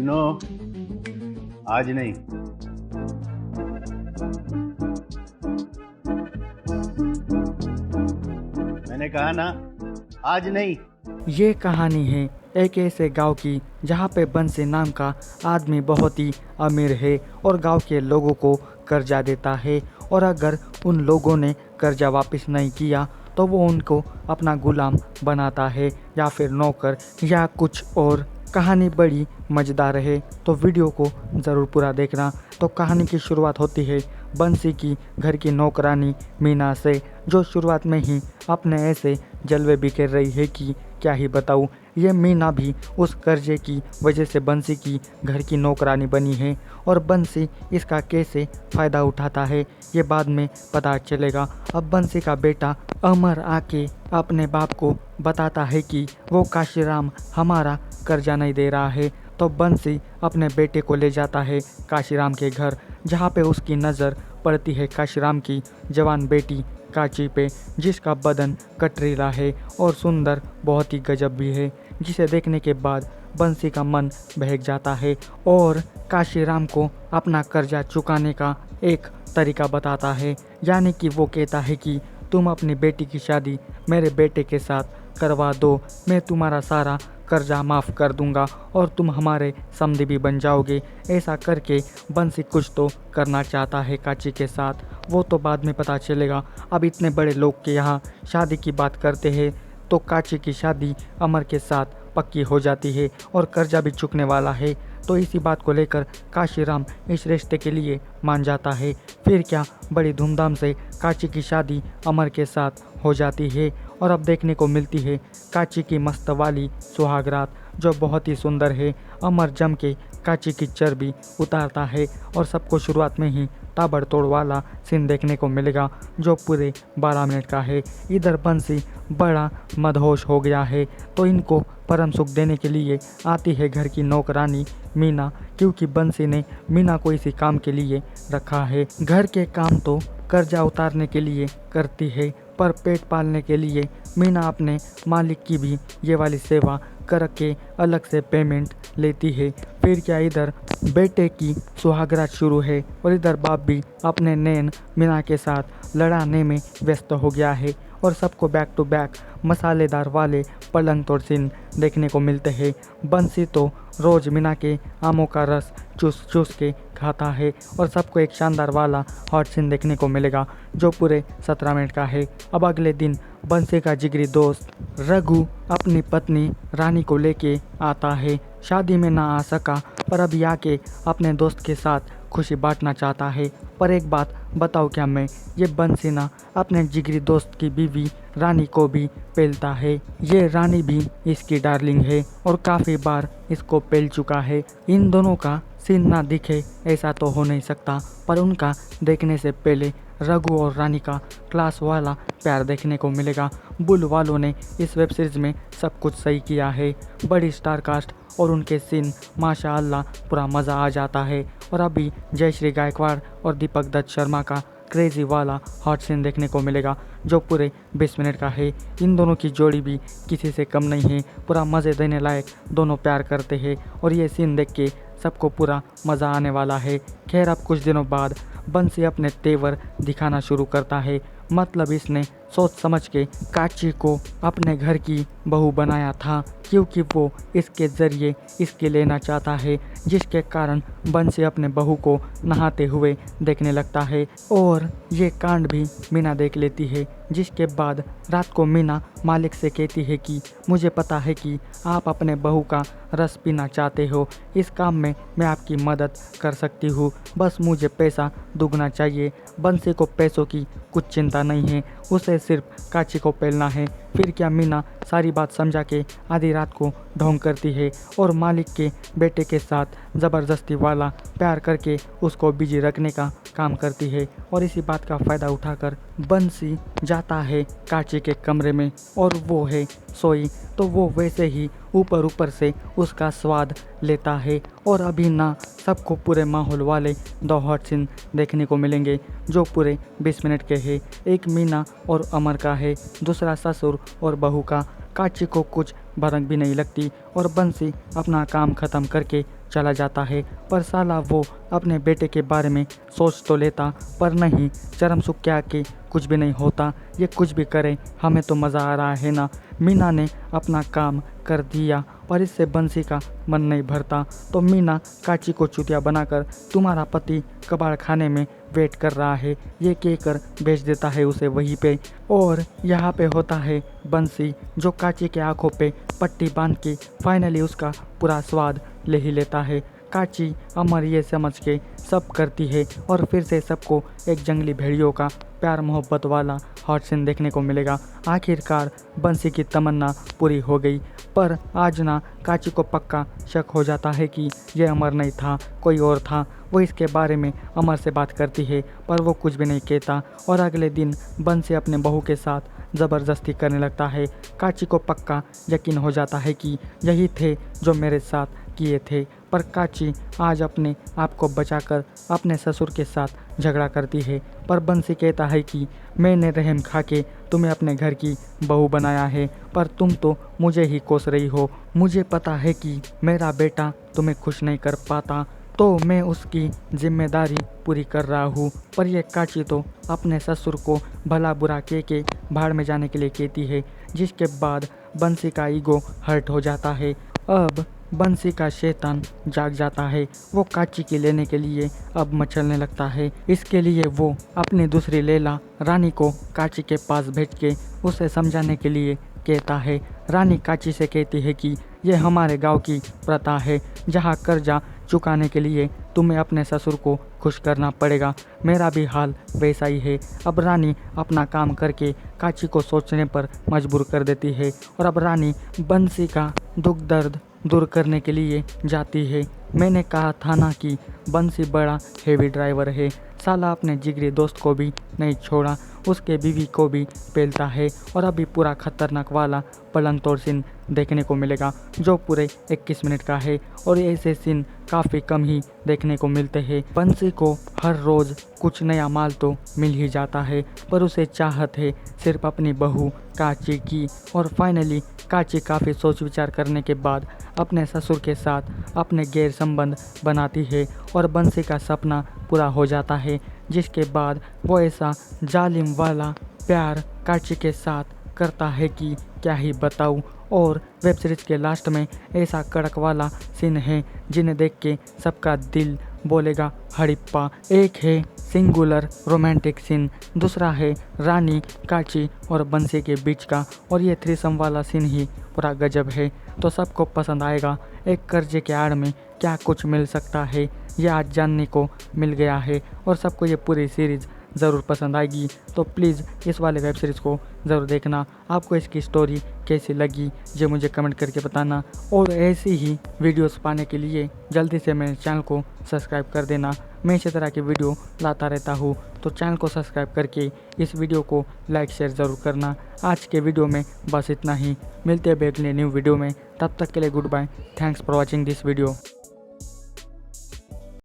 No, आज नहीं। मैंने कहा ना, आज नहीं। ये कहानी है एक ऐसे गांव की जहां पे बंसी नाम का आदमी बहुत ही अमीर है और गांव के लोगों को कर्जा देता है, और अगर उन लोगों ने कर्जा वापस नहीं किया तो वो उनको अपना गुलाम बनाता है या फिर नौकर या कुछ और। कहानी बड़ी मज़ेदार है तो वीडियो को ज़रूर पूरा देखना। तो कहानी की शुरुआत होती है बंसी की घर की नौकरानी मीना से, जो शुरुआत में ही अपने ऐसे जलवे बिखेर रही है कि क्या ही बताऊँ। ये मीना भी उस कर्जे की वजह से बंसी की घर की नौकरानी बनी है, और बंसी इसका कैसे फ़ायदा उठाता है ये बाद में पता चलेगा। अब बंसी का बेटा अमर आके अपने बाप को बताता है कि वो काशीराम हमारा कर्जा नहीं दे रहा है। तो बंसी अपने बेटे को ले जाता है काशीराम के घर, जहाँ पे उसकी नज़र पड़ती है काशीराम की जवान बेटी काची पे, जिसका बदन कटरीला है और सुंदर बहुत ही गजब भी है, जिसे देखने के बाद बंसी का मन बहक जाता है और काशीराम को अपना कर्जा चुकाने का एक तरीका बताता है। यानी कि वो कहता है कि तुम अपनी बेटी की शादी मेरे बेटे के साथ करवा दो, मैं तुम्हारा सारा कर्जा माफ़ कर दूंगा और तुम हमारे समधी भी बन जाओगे। ऐसा करके बंसी कुछ तो करना चाहता है काची के साथ, वो तो बाद में पता चलेगा। अब इतने बड़े लोग के यहाँ शादी की बात करते हैं तो काची की शादी अमर के साथ पक्की हो जाती है और कर्जा भी चुकने वाला है। तो इसी बात को लेकर काशीराम इस रिश्ते के लिए मान जाता है। फिर क्या बड़ी धूमधाम से काची की शादी अमर के साथ हो जाती है, और अब देखने को मिलती है काची की मस्त वाली सुहागरात, जो बहुत ही सुंदर है। अमर जम के काची की चर्बी उतारता है और सबको शुरुआत में ही ताबड़तोड़ वाला सीन देखने को मिलेगा, जो पूरे 12 मिनट का है। इधर बंसी बड़ा मदहोश हो गया है, तो इनको परम सुख देने के लिए आती है घर की नौकरानी मीना, क्योंकि बंसी ने मीना को इसी काम के लिए रखा है। घर के काम तो कर्जा उतारने के लिए करती है, पर पेट पालने के लिए मीना अपने मालिक की भी ये वाली सेवा करके अलग से पेमेंट लेती है। फिर क्या इधर बेटे की सुहागरात शुरू है और इधर बाप भी अपने नैन मीना के साथ लड़ाने में व्यस्त हो गया है, और सबको बैक टू बैक मसालेदार वाले पलंग तोड़ सीन देखने को मिलते हैं। बंसी तो रोज़ मीना के आमों का रस चूस चूस के खाता है, और सबको एक शानदार वाला हॉट सीन देखने को मिलेगा, जो पूरे 17 मिनट का है। अब अगले दिन बंसी का जिगरी दोस्त रघु अपनी पत्नी रानी को लेके आता है। शादी में ना आ सका, पर अभी आके अपने दोस्त के साथ खुशी बांटना चाहता है। पर एक बात बताओ क्या, मैं ये बंसी ना अपने जिगरी दोस्त की बीवी रानी को भी पेलता है। ये रानी भी इसकी डार्लिंग है और काफ़ी बार इसको पेल चुका है। इन दोनों का सीन ना दिखे ऐसा तो हो नहीं सकता, पर उनका देखने से पहले रघु और रानी का क्लास वाला प्यार देखने को मिलेगा। बुल वालों ने इस वेब सीरीज़ में सब कुछ सही किया है। बड़ी स्टार कास्ट और उनके सीन माशाअल्लाह पूरा मज़ा आ जाता है। और अभी जयश्री गायकवाड़ और दीपक दत्त शर्मा का क्रेजी वाला हॉट सीन देखने को मिलेगा, जो पूरे 20 मिनट का है। इन दोनों की जोड़ी भी किसी से कम नहीं है, पूरा मज़े देने लायक दोनों प्यार करते हैं, और ये सीन देख के सबको पूरा मज़ा आने वाला है। खैर अब कुछ दिनों बाद बंसी अपने तेवर दिखाना शुरू करता है, मतलब इसने सोच समझ के काची को अपने घर की बहू बनाया था, क्योंकि वो इसके ज़रिए इसके लेना चाहता है, जिसके कारण बंसी अपने बहू को नहाते हुए देखने लगता है, और ये कांड भी मीना देख लेती है। जिसके बाद रात को मीना मालिक से कहती है कि मुझे पता है कि आप अपने बहू का रस पीना चाहते हो, इस काम में मैं आपकी मदद कर सकती हूँ, बस मुझे पैसा दुगना चाहिए। बंसी को पैसों की कुछ चिंता नहीं है, उसे सिर्फ काची को पेलना है। फिर क्या मीना सारी बात समझा के आधी रात को ढोंग करती है और मालिक के बेटे के साथ ज़बरदस्ती वाला प्यार करके उसको बिजी रखने का काम करती है, और इसी बात का फ़ायदा उठाकर बंसी जाता है काची के कमरे में, और वो है सोई, तो वो वैसे ही ऊपर ऊपर से उसका स्वाद लेता है। और अभी ना सबको पूरे माहौल वाले 2 हॉट सीन देखने को मिलेंगे, जो पूरे 20 मिनट के हैं। एक मीना और अमर का है, दूसरा ससुर और बहू का। काची को कुछ भनक भी नहीं लगती और बंसी अपना काम ख़त्म करके चला जाता है। पर साला वो अपने बेटे के बारे में सोच तो लेता, पर नहीं, चरम सुख क्या कि कुछ भी नहीं होता। ये कुछ भी करे, हमें तो मज़ा आ रहा है ना। मीना ने अपना काम कर दिया पर इससे बंसी का मन नहीं भरता। तो मीना काची को चुतिया बनाकर तुम्हारा पति कबाड़ खाने में वेट कर रहा है ये कहकर भेज देता है उसे वहीं पे। और यहाँ पे होता है बंसी जो काची के आंखों पे पट्टी बांध के फाइनली उसका पूरा स्वाद ले ही लेता है। काची अमर ये समझ के सब करती है और फिर से सबको एक जंगली भेड़ियों का प्यार मोहब्बत वाला हॉट सीन देखने को मिलेगा। आखिरकार बंसी की तमन्ना पूरी हो गई। पर आज ना काची को पक्का शक हो जाता है कि ये अमर नहीं था, कोई और था। वो इसके बारे में अमर से बात करती है पर वो कुछ भी नहीं कहता। और अगले दिन बंसी अपने बहू के साथ ज़बरदस्ती करने लगता है। काची को पक्का यकीन हो जाता है कि यही थे जो मेरे साथ किए थे। पर काची आज अपने आप को बचाकर अपने ससुर के साथ झगड़ा करती है। पर बंसी कहता है कि मैंने रहम खा के तुम्हें अपने घर की बहू बनाया है पर तुम तो मुझे ही कोस रही हो। मुझे पता है कि मेरा बेटा तुम्हें खुश नहीं कर पाता तो मैं उसकी जिम्मेदारी पूरी कर रहा हूँ। पर यह काची तो अपने ससुर को भला बुरा कह के भाड़ में जाने के लिए कहती है, जिसके बाद बंसी का ईगो हर्ट हो जाता है। अब बंसी का शैतान जाग जाता है। वो काची की लेने के लिए अब मचलने लगता है। इसके लिए वो अपनी दूसरी लैला रानी को काची के पास भेज के उसे समझाने के लिए कहता है। रानी काची से कहती है कि ये हमारे गांव की प्रथा है जहाँ कर्जा चुकाने के लिए तुम्हें अपने ससुर को खुश करना पड़ेगा। मेरा भी हाल वैसा ही है। अब रानी अपना काम करके काची को सोचने पर मजबूर कर देती है और अब रानी बंसी का दुख दर्द दूर करने के लिए जाती है। मैंने कहा था ना कि बंसी बड़ा हेवी ड्राइवर है। साला अपने जिगरी दोस्त को भी नहीं छोड़ा, उसके बीवी को भी पेलता है। और अभी पूरा खतरनाक वाला पलंग तोड़ सीन देखने को मिलेगा जो पूरे 21 मिनट का है और ऐसे सीन काफ़ी कम ही देखने को मिलते हैं। बंसी को हर रोज़ कुछ नया माल तो मिल ही जाता है पर उसे चाहत है सिर्फ अपनी बहू काची की। और फाइनली काची काफ़ी सोच विचार करने के बाद अपने ससुर के साथ अपने गैर संबंध बनाती है और बंसी का सपना पूरा हो जाता है, जिसके बाद वो ऐसा जालिम वाला प्यार काची के साथ करता है कि क्या ही बताऊँ। और वेब सीरीज़ के लास्ट में ऐसा कड़क वाला सीन है जिन्हें देख के सबका दिल बोलेगा हड़िप्पा। एक है सिंगुलर रोमांटिक सीन, दूसरा है रानी काची और बंसी के बीच का, और ये थ्रीसम वाला सीन ही पूरा गजब है। तो सबको पसंद आएगा। एक कर्जे के आड़ में क्या कुछ मिल सकता है ये आज जानने को मिल गया है और सबको ये पूरी सीरीज़ ज़रूर पसंद आएगी। तो प्लीज़ इस वाले वेब सीरीज़ को ज़रूर देखना। आपको इसकी स्टोरी कैसी लगी ये मुझे कमेंट करके बताना और ऐसी ही वीडियोस पाने के लिए जल्दी से मेरे चैनल को सब्सक्राइब कर देना। मैं इसी तरह की वीडियो लाता रहता हूँ तो चैनल को सब्सक्राइब करके इस वीडियो को लाइक शेयर ज़रूर करना। आज के वीडियो में बस इतना ही। मिलते हैं अगले न्यू वीडियो में, तब तक के लिए good bye. Thanks for watching this video.